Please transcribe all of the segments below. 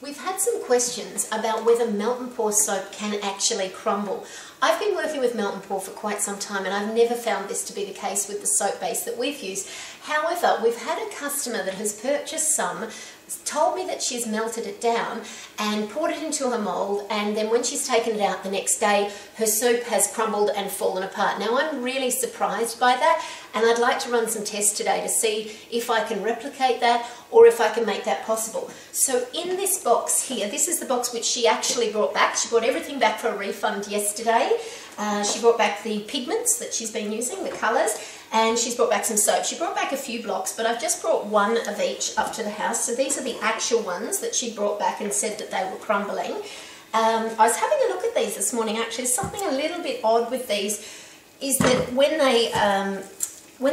We've had some questions about whether melt and pour soap can actually crumble. I've been working with melt and pour for quite some time and I've never found this to be the case with the soap base that we've used. However, we've had a customer that has purchased some, told me that she's melted it down and poured it into her mould, and then when she's taken it out the next day, her soap has crumbled and fallen apart. Now I'm really surprised by that, and I'd like to run some tests today to see if I can replicate that or if I can make that possible. So in this box here, this is the box which she actually brought back. She brought everything back for a refund yesterday. She brought back the pigments that she's been using, the colours, and she's brought back some soap. She brought back a few blocks, but I've just brought one of each up to the house. So these are the actual ones that she brought back and said that they were crumbling. I was having a look at these this morning actually. Something a little bit odd with these is that when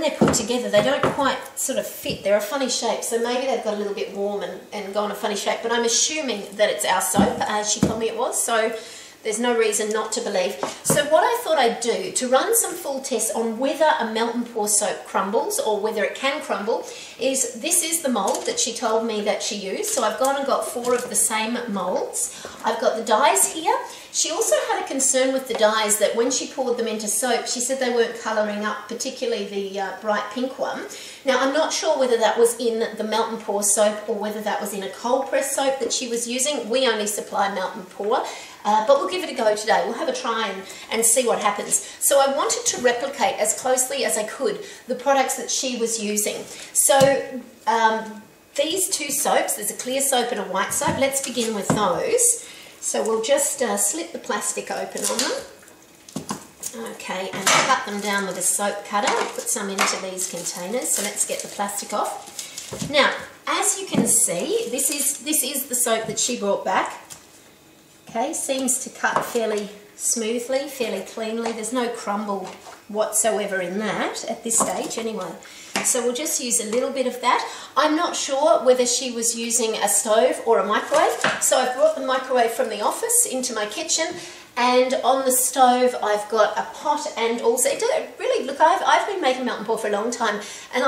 they're put together, they don't quite sort of fit. They're a funny shape, so maybe they've got a little bit warm and gone a funny shape, but I'm assuming that it's our soap, as she told me it was, so there's no reason not to believe. So what I thought I'd do to run some full tests on whether a melt and pour soap crumbles or whether it can crumble is, this is the mould that she told me that she used. So I've gone and got 4 of the same moulds. I've got the dyes here. She also had a concern with the dyes that when she poured them into soap, she said they weren't colouring up, particularly the bright pink one. Now I'm not sure whether that was in the melt and pour soap or whether that was in a cold press soap that she was using. We only supply melt and pour. But we'll give it a go today. We'll have a try and see what happens. So I wanted to replicate as closely as I could the products that she was using. So these 2 soaps, there's a clear soap and a white soap. Let's begin with those. So we'll just slip the plastic open on them. Okay, and cut them down with a soap cutter. Put some into these containers. So let's get the plastic off. Now, as you can see, this is the soap that she brought back. Okay, seems to cut fairly smoothly, fairly cleanly. There's no crumble whatsoever in that at this stage anyway. So we'll just use a little bit of that. I'm not sure whether she was using a stove or a microwave. So I've brought the microwave from the office into my kitchen, and on the stove I've got a pot, and also, really, look, I've been making melt and pour for a long time, and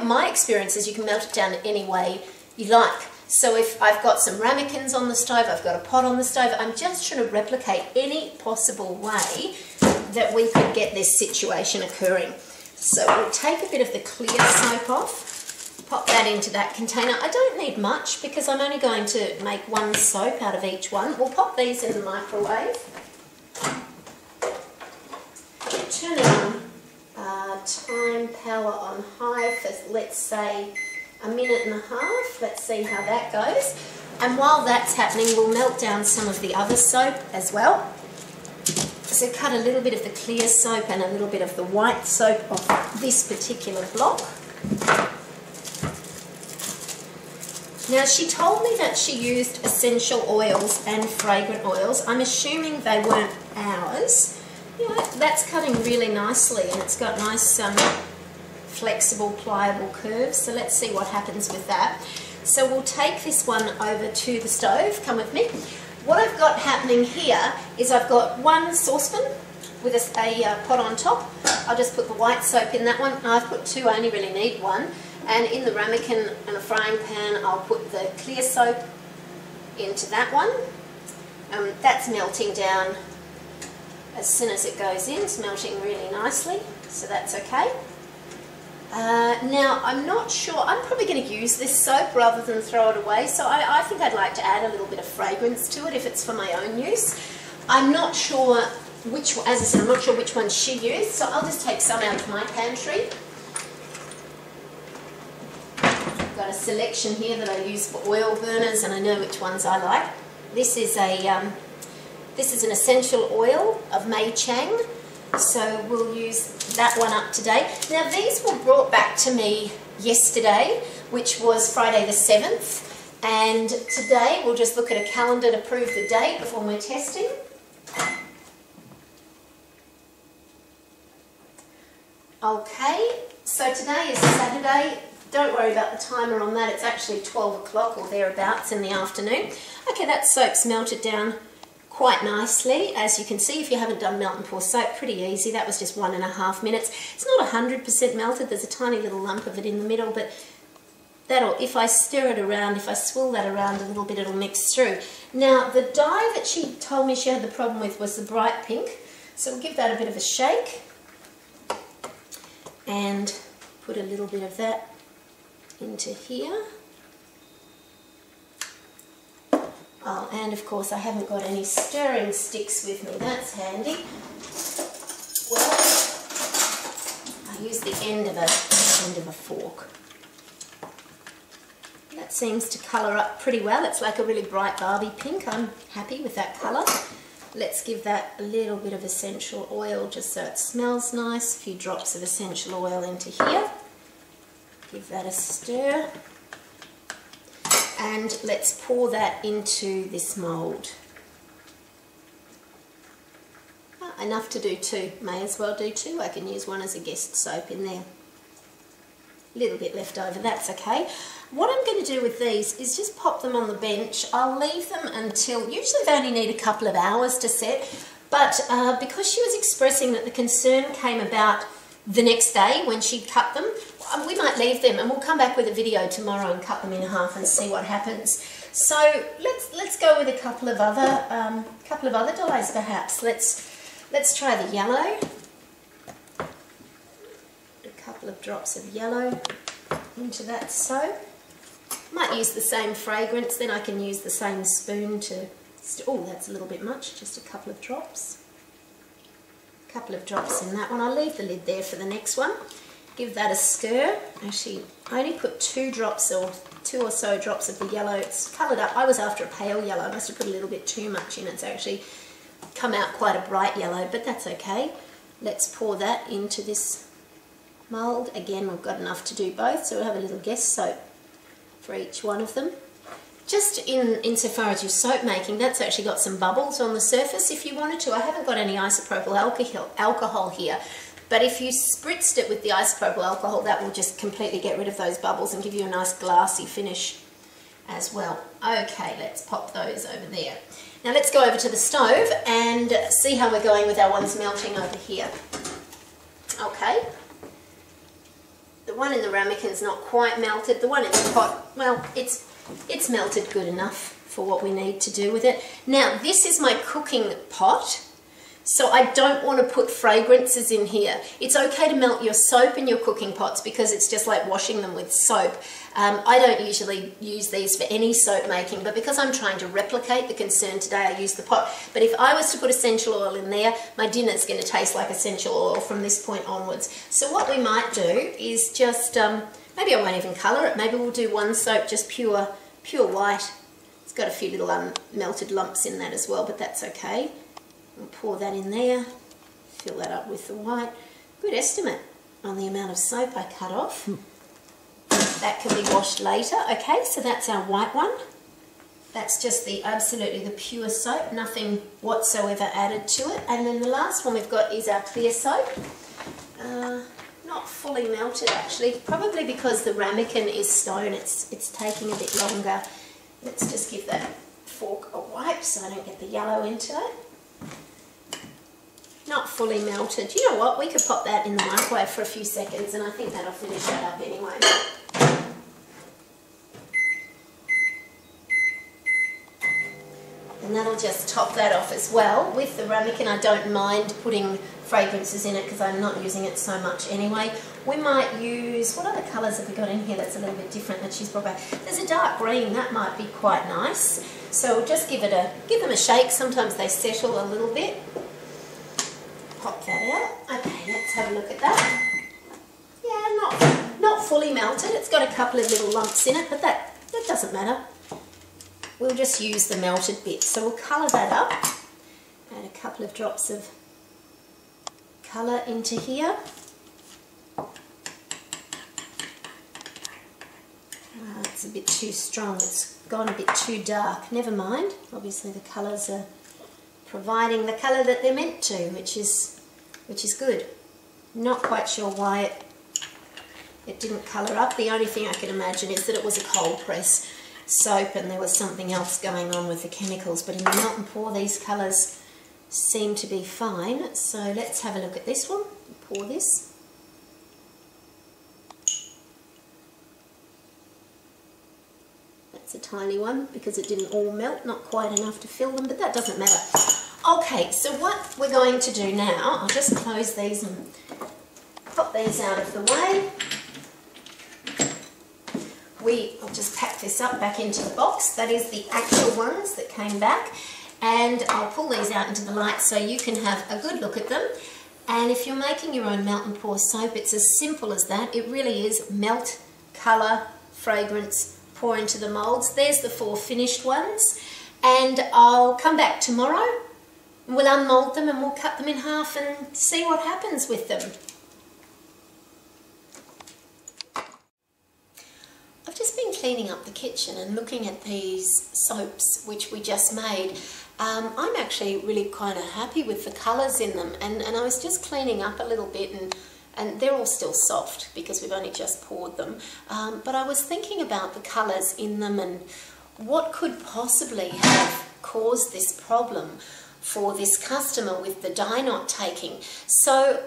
my experience is you can melt it down any way you like. So if I've got some ramekins on the stove, I've got a pot on the stove, I'm just trying to replicate any possible way that we could get this situation occurring. So we'll take a bit of the clear soap off, pop that into that container. I don't need much because I'm only going to make 1 soap out of each one. We'll pop these in the microwave. Turn it on, time power on high for, let's say, 1.5 minutes. Let's see how that goes. And while that's happening, we'll melt down some of the other soap as well. So cut a little bit of the clear soap and a little bit of the white soap off this particular block. Now she told me that she used essential oils and fragrant oils. I'm assuming they weren't ours. Yeah, that's cutting really nicely, and it's got nice flexible, pliable curves. So let's see what happens with that. So we'll take this one over to the stove. Come with me. What I've got happening here is I've got 1 saucepan with a pot on top. I'll just put the white soap in that one. I've put 2, I only really need 1. And in the ramekin and a frying pan, I'll put the clear soap into that one. That's melting down as soon as it goes in. It's melting really nicely, so that's okay. Now, I'm not sure, I'm probably going to use this soap rather than throw it away, so I think I'd like to add a little bit of fragrance to it if it's for my own use. I'm not sure which, as I said, I'm not sure which one she used, so I'll just take some out of my pantry. I've got a selection here that I use for oil burners, and I know which ones I like. This is an essential oil of Mei Chang. So we'll use that one up today. Now these were brought back to me yesterday, which was Friday the 7th. And today we'll just look at a calendar to prove the date of when we're testing. Okay, so today is Saturday. Don't worry about the timer on that. It's actually 12 o'clock or thereabouts in the afternoon. Okay, that soap's melted down quite nicely. As you can see, if you haven't done melt and pour soap, pretty easy. That was just 1.5 minutes. It's not 100% melted. There's a tiny little lump of it in the middle, but that'll, if I stir it around, if I swirl that around a little bit, it'll mix through. Now, the dye that she told me she had the problem with was the bright pink, so we'll give that a bit of a shake and put a little bit of that into here. Oh, and of course I haven't got any stirring sticks with me, that's handy. Well, I use the end of a fork. That seems to colour up pretty well. It's like a really bright Barbie pink. I'm happy with that colour. Let's give that a little bit of essential oil just so it smells nice. A few drops of essential oil into here. Give that a stir. And let's pour that into this mould. Enough to do two. May as well do two. I can use one as a guest soap in there. A little bit left over, that's okay. What I'm going to do with these is just pop them on the bench. I'll leave them until, usually they only need a couple of hours to set, but because she was expressing that the concern came about the next day when she'd cut them, we might leave them and we'll come back with a video tomorrow and cut them in half and see what happens. So let's go with a couple of other dyes perhaps. Let's try the yellow. A couple of drops of yellow into that soap. Might use the same fragrance, then I can use the same spoon to... Oh, that's a little bit much, just a couple of drops. A couple of drops in that one. I'll leave the lid there for the next one. Give that a stir. Actually, I only put two or so drops of the yellow. It's coloured up. I was after a pale yellow. I must have put a little bit too much in. It's actually come out quite a bright yellow, but that's okay. Let's pour that into this mould. Again, we've got enough to do both, so we'll have a little guest soap for each one of them. Just insofar as your soap making, that's actually got some bubbles on the surface if you wanted to. I haven't got any isopropyl alcohol here, but if you spritzed it with the isopropyl alcohol, that will just completely get rid of those bubbles and give you a nice glassy finish as well. Okay, let's pop those over there. Now let's go over to the stove and see how we're going with our ones melting over here. Okay. The one in the ramekin's not quite melted. The one in the pot, well, it's melted good enough for what we need to do with it. Now, this is my cooking pot, so I don't want to put fragrances in here. It's okay to melt your soap in your cooking pots because it's just like washing them with soap. I don't usually use these for any soap making, but because I'm trying to replicate the concern today, I use the pot. But if I was to put essential oil in there, my dinner's going to taste like essential oil from this point onwards. So what we might do is just, maybe I won't even colour it. Maybe we'll do one soap just pure white. It's got a few little unmelted lumps in that as well, but that's okay. We'll pour that in there, fill that up with the white. Good estimate on the amount of soap I cut off. That can be washed later. Okay, so that's our white one. That's just absolutely the pure soap, nothing whatsoever added to it. And then the last one we've got is our clear soap. Not fully melted actually, probably because the ramekin is stone, it's taking a bit longer. Let's just give that fork a wipe so I don't get the yellow into it. Not fully melted. You know what, we could pop that in the microwave for a few seconds and I think that'll finish that up anyway. And that'll just top that off as well. With the ramekin, I don't mind putting fragrances in it because I'm not using it so much anyway. We might use, what other colours have we got in here that's a little bit different that she's brought back? There's a dark green, that might be quite nice. So we'll just give them a shake. Sometimes they settle a little bit. Pop that out. Okay, let's have a look at that. Yeah, not fully melted. It's got a couple of little lumps in it, but that doesn't matter. We'll just use the melted bit. So we'll colour that up. Add a couple of drops of colour into here. It's a bit too strong. It's gone a bit too dark. Never mind. Obviously the colours are providing the colour that they're meant to, which is good. Not quite sure why it didn't colour up. The only thing I can imagine is that it was a cold press soap and there was something else going on with the chemicals, but in the melt and pour these colours seem to be fine. So let's have a look at this one. Pour this. It's a tiny one because it didn't all melt, not quite enough to fill them, but that doesn't matter. Okay, so what we're going to do now, I'll just close these and pop these out of the way. I'll just pack this up back into the box. That is the actual ones that came back. And I'll pull these out into the light so you can have a good look at them. And if you're making your own melt and pour soap, it's as simple as that. It really is melt, colour, fragrance, pour into the moulds. There's the 4 finished ones. And I'll come back tomorrow. We'll unmold them and we'll cut them in half and see what happens with them. I've just been cleaning up the kitchen and looking at these soaps which we just made. I'm actually really kind of happy with the colours in them, and I was just cleaning up a little bit, and they're all still soft because we've only just poured them, but I was thinking about the colours in them and what could possibly have caused this problem for this customer with the dye not taking. So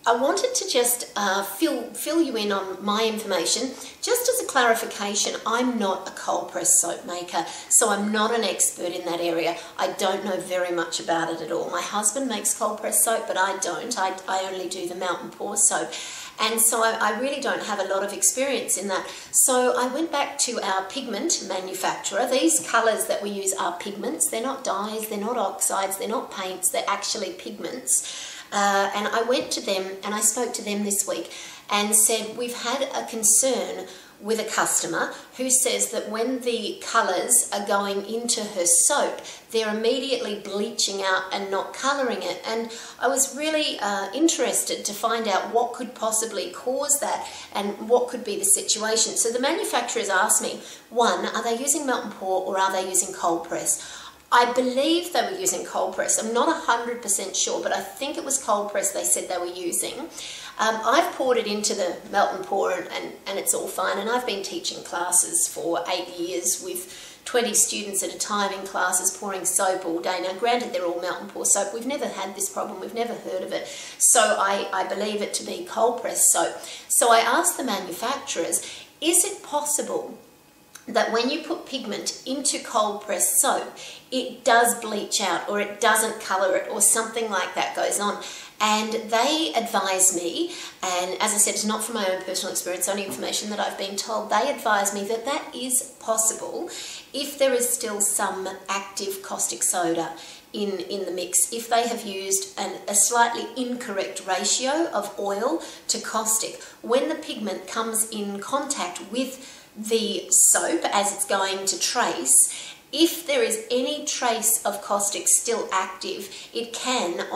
I wanted to just fill you in on my information. Just as a clarification, I'm not a cold press soap maker, so I'm not an expert in that area. I don't know very much about it at all. My husband makes cold press soap, but I don't. I only do the melt and pour soap. And so I really don't have a lot of experience in that. So I went back to our pigment manufacturer. These colours that we use are pigments. They're not dyes, they're not oxides, they're not paints, they're actually pigments. And I went to them and I spoke to them this week and said, we've had a concern with a customer who says that when the colours are going into her soap, they're immediately bleaching out and not colouring it. And I was really interested to find out what could possibly cause that and what could be the situation. So the manufacturers asked me, 1, are they using melt and pour or are they using cold press? I believe they were using cold press. I'm not 100% sure, but I think it was cold press they said they were using. I've poured it into the melt and pour and it's all fine. And I've been teaching classes for 8 years with 20 students at a time in classes pouring soap all day. Now, granted, they're all melt and pour soap. We've never had this problem. We've never heard of it. So I believe it to be cold press soap. So I asked the manufacturers, is it possible that when you put pigment into cold press soap, it does bleach out or it doesn't colour it or something like that goes on? And they advise me, and as I said, it's not from my own personal experience, only information that I've been told, they advise me that that is possible if there is still some active caustic soda in the mix, if they have used a slightly incorrect ratio of oil to caustic. When the pigment comes in contact with the soap as it's going to trace, if there is any trace of caustic still active, it can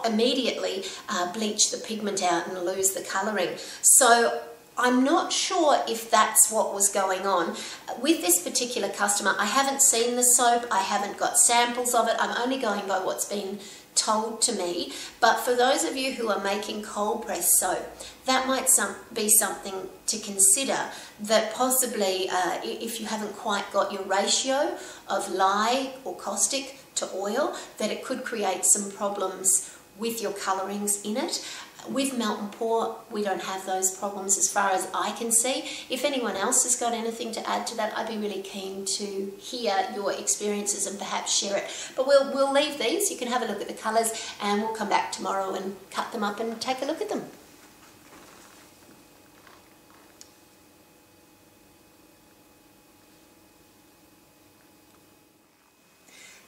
immediately bleach the pigment out and lose the colouring. So I'm not sure if that's what was going on. With this particular customer, I haven't seen the soap, I haven't got samples of it, I'm only going by what's been told to me. But for those of you who are making cold press soap, that might be something to consider, that possibly if you haven't quite got your ratio of lye or caustic to oil, that it could create some problems with your colourings in it. With melt and pour, we don't have those problems as far as I can see. If anyone else has got anything to add to that, I'd be really keen to hear your experiences and perhaps share it. But we'll leave these. You can have a look at the colours and we'll come back tomorrow and cut them up and take a look at them.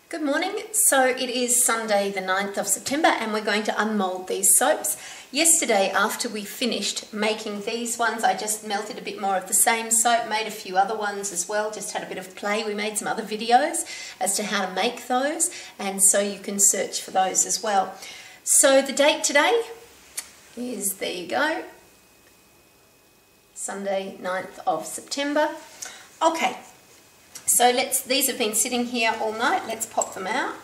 Good morning. So it is Sunday the 9th of September and we're going to unmold these soaps. Yesterday, after we finished making these ones, I just melted a bit more of the same soap, made a few other ones as well, just had a bit of play. We made some other videos as to how to make those, and so you can search for those as well. So the date today is, there you go, Sunday 9th of September. Okay. So these have been sitting here all night. Let's pop them out.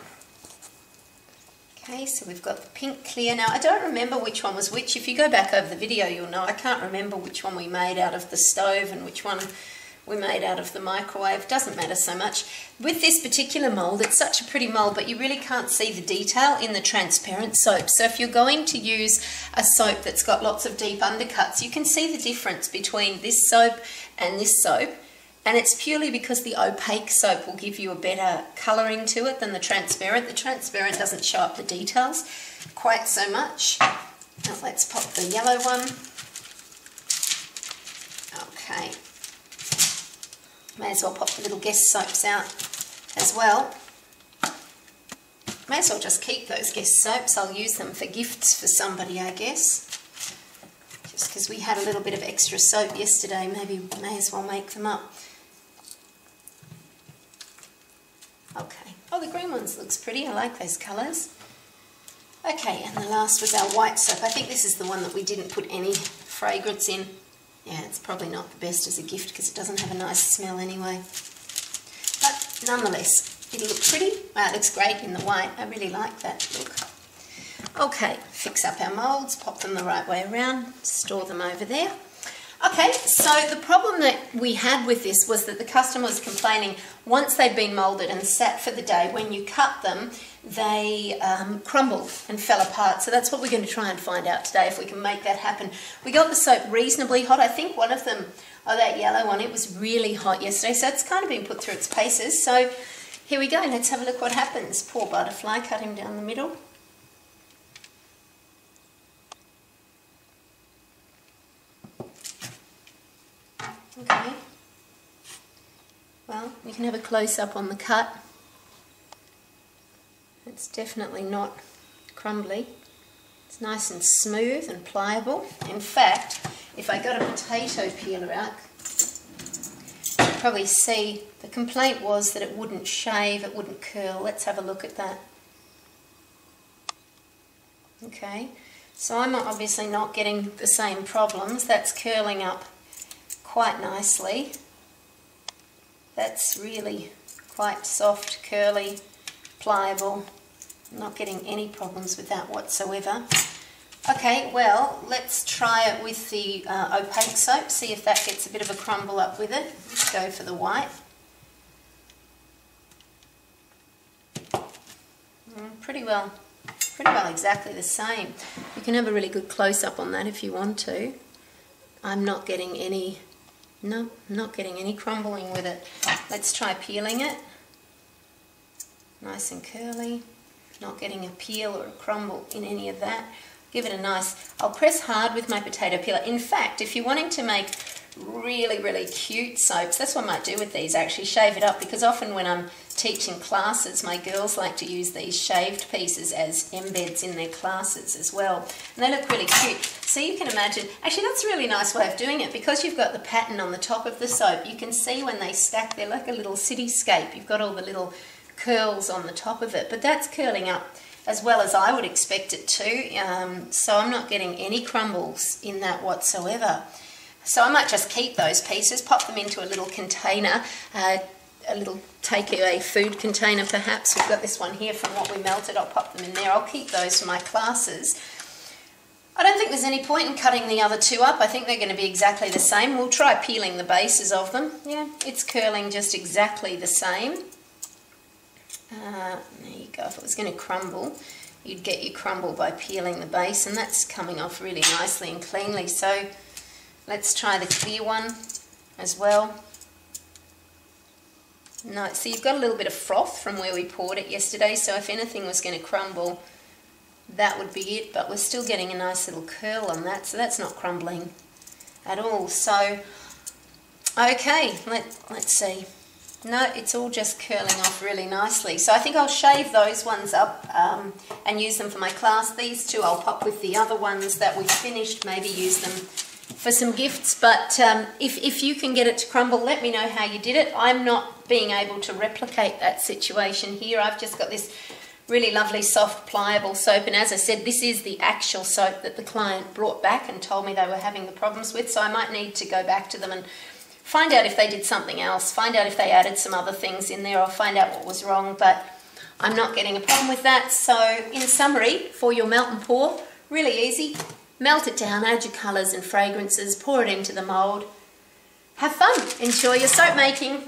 Okay, so we've got the pink clear. Now, I don't remember which one was which. If you go back over the video, you'll know. I can't remember which one we made out of the stove and which one we made out of the microwave. Doesn't matter so much. With this particular mould, it's such a pretty mould, but you really can't see the detail in the transparent soap. So if you're going to use a soap that's got lots of deep undercuts, you can see the difference between this soap and this soap. And it's purely because the opaque soap will give you a better colouring to it than the transparent. The transparent doesn't show up the details quite so much. Now let's pop the yellow one. Okay. May as well pop the little guest soaps out as well. May as well just keep those guest soaps. I'll use them for gifts for somebody, I guess. Just because we had a little bit of extra soap yesterday, maybe we may as well make them up. Okay. Oh, the green ones looks pretty. I like those colours. Okay, and the last was our white soap. I think this is the one that we didn't put any fragrance in. Yeah, it's probably not the best as a gift because it doesn't have a nice smell anyway. But nonetheless, it'll look pretty. Wow, it looks great in the white. I really like that look. Okay, fix up our moulds, pop them the right way around, store them over there. Okay, so the problem that we had with this was that the customer was complaining once they'd been moulded and sat for the day, when you cut them, they crumbled and fell apart. So that's what we're going to try and find out today, if we can make that happen. We got the soap reasonably hot. I think one of them, oh, that yellow one, it was really hot yesterday, so it's kind of been put through its paces. So here we go, let's have a look what happens. Poor butterfly, cut him down the middle. Okay, well, you can have a close-up on the cut. It's definitely not crumbly. It's nice and smooth and pliable. In fact, if I got a potato peeler out, you'd probably see the complaint was that it wouldn't shave, it wouldn't curl. Let's have a look at that. Okay, so I'm obviously not getting the same problems. That's curling up quite nicely. That's really quite soft, curly, pliable. I'm not getting any problems with that whatsoever. Okay, well, let's try it with the opaque soap, see if that gets a bit of a crumble up with it. Let's go for the white. Pretty well exactly the same. You can have a really good close-up on that if you want to. I'm not getting any No, not getting any crumbling with it. Let's try peeling it. Nice and curly. Not getting a peel or a crumble in any of that. Give it a nice... I'll press hard with my potato peeler. In fact, if you're wanting to make really, really cute soaps, that's what I might do with these, actually shave it up, because often when I'm teaching classes, my girls like to use these shaved pieces as embeds in their classes as well. And they look really cute. So you can imagine, actually that's a really nice way of doing it, because you've got the pattern on the top of the soap. You can see when they stack, they're like a little cityscape. You've got all the little curls on the top of it, but that's curling up as well as I would expect it to. So I'm not getting any crumbles in that whatsoever. So I might just keep those pieces, pop them into a little container, a little takeaway food container perhaps. We've got this one here from what we melted. I'll pop them in there. I'll keep those for my classes. I don't think there's any point in cutting the other two up. I think they're going to be exactly the same. We'll try peeling the bases of them. Yeah, it's curling just exactly the same. There you go. If it was going to crumble, you'd get your crumble by peeling the base, and that's coming off really nicely and cleanly. So let's try the clear one as well. No, so you've got a little bit of froth from where we poured it yesterday, so if anything was going to crumble, that would be it, but we're still getting a nice little curl on that, so that's not crumbling at all. So, okay, let's see. No, it's all just curling off really nicely. So I think I'll shave those ones up and use them for my class. These two I'll pop with the other ones that we've finished, maybe use them for some gifts. But if you can get it to crumble, let me know how you did it. I'm not being able to replicate that situation here. I've just got this really lovely soft pliable soap, and as I said, this is the actual soap that the client brought back and told me they were having the problems with, so I might need to go back to them and find out if they did something else, find out if they added some other things in there, or find out what was wrong, but I'm not getting a problem with that. So in summary, for your melt and pour, really easy. Melt it down, add your colours and fragrances, pour it into the mould. Have fun, enjoy your soap making.